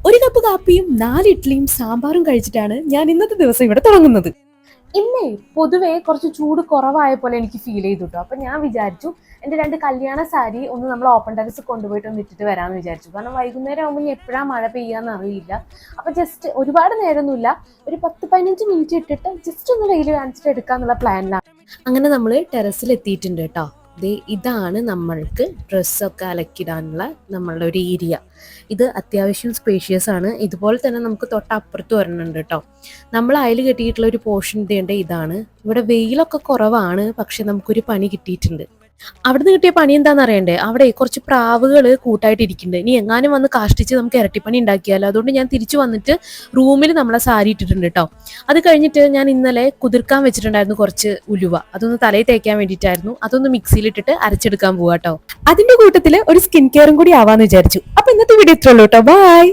ഒരു കപ്പ് കാപ്പിയും 4 ഇഡ്ഡലിയും സാമ്പാറും കഴിച്ചിട്ടാണ് ഞാൻ ഇന്നത്തെ ദിവസം ഇവിടെ തുടങ്ങുന്നത്. ഇന്നേ പൊതുവേ കുറച്ച് ചൂട് കുറവായ പോലെ എനിക്ക് ഫീൽ ചെയ്തു കേട്ടോ. അപ്പം ഞാൻ വിചാരിച്ചു എൻ്റെ 2 കല്യാണ സാരി ഒന്ന് നമ്മൾ ഓപ്പൺ ടെറസ് കൊണ്ടുപോയിട്ട് ഒന്ന് ഇട്ടിട്ട് വരാമെന്ന് വിചാരിച്ചു. കാരണം വൈകുന്നേരം ആകുമ്പോൾ ഇനി എപ്പോഴാണ് മഴ പെയ്യാന്ന് അറിയില്ല. അപ്പം ജസ്റ്റ് ഒരുപാട് നേരമൊന്നുമില്ല, ഒരു 10-15 മിനിറ്റ് ഇട്ടിട്ട് ജസ്റ്റ് ഒന്ന് വെയിൽ കാണിച്ചിട്ട് എടുക്കാന്നുള്ള പ്ലാനിലാണ്. അങ്ങനെ നമ്മൾ ടെറസിൽ എത്തിയിട്ടുണ്ട് കേട്ടോ. ഇതാണ് നമ്മൾക്ക് ഡ്രസ്സൊക്കെ അലക്കിടാനുള്ള നമ്മളുടെ ഒരു ഏരിയ. ഇത് അത്യാവശ്യം സ്പേഷ്യസ് ആണ്. ഇതുപോലെ തന്നെ നമുക്ക് തൊട്ടപ്പുറത്ത് വരണുണ്ട് കേട്ടോ. നമ്മൾ അയൽ കെട്ടിയിട്ടുള്ള ഒരു പോർഷൻ ഇതാണ്. ഇവിടെ വെയിലൊക്കെ കുറവാണ്, പക്ഷെ നമുക്കൊരു പണി കിട്ടിയിട്ടുണ്ട്. അവിടുന്ന് കിട്ടിയ പണി എന്താണെന്ന് അറിയണ്ടേ? അവിടെ കുറച്ച് പ്രാവുകൾ കൂട്ടായിട്ട് ഇരിക്കുന്നുണ്ട്. ഇനി എങ്ങാനും വന്ന് കാഷ്ടിച്ച് നമുക്ക് ഇരട്ടിപ്പണി ഉണ്ടാക്കിയാലോ. അതുകൊണ്ട് ഞാൻ തിരിച്ചു വന്നിട്ട് റൂമിൽ നമ്മളെ സാരി ഇട്ടിട്ടുണ്ട് കേട്ടോ. അത് കഴിഞ്ഞിട്ട് ഞാൻ ഇന്നലെ കുതിർക്കാൻ വെച്ചിട്ടുണ്ടായിരുന്നു കുറച്ച് ഉലുവ. അതൊന്ന് തലയിൽ തേക്കാൻ വേണ്ടിയിട്ടായിരുന്നു. അതൊന്ന് മിക്സിയിലിട്ടിട്ട് അരച്ചെടുക്കാൻ പോവാ കേട്ടോ. അതിന്റെ കൂട്ടത്തിൽ ഒരു സ്കിൻ കെയറും കൂടി ആവാന്ന് വിചാരിച്ചു. അപ്പൊ ഇന്നത്തെ വീഡിയോ ഇത്രയുള്ളൂ കേട്ടോ. ബൈ.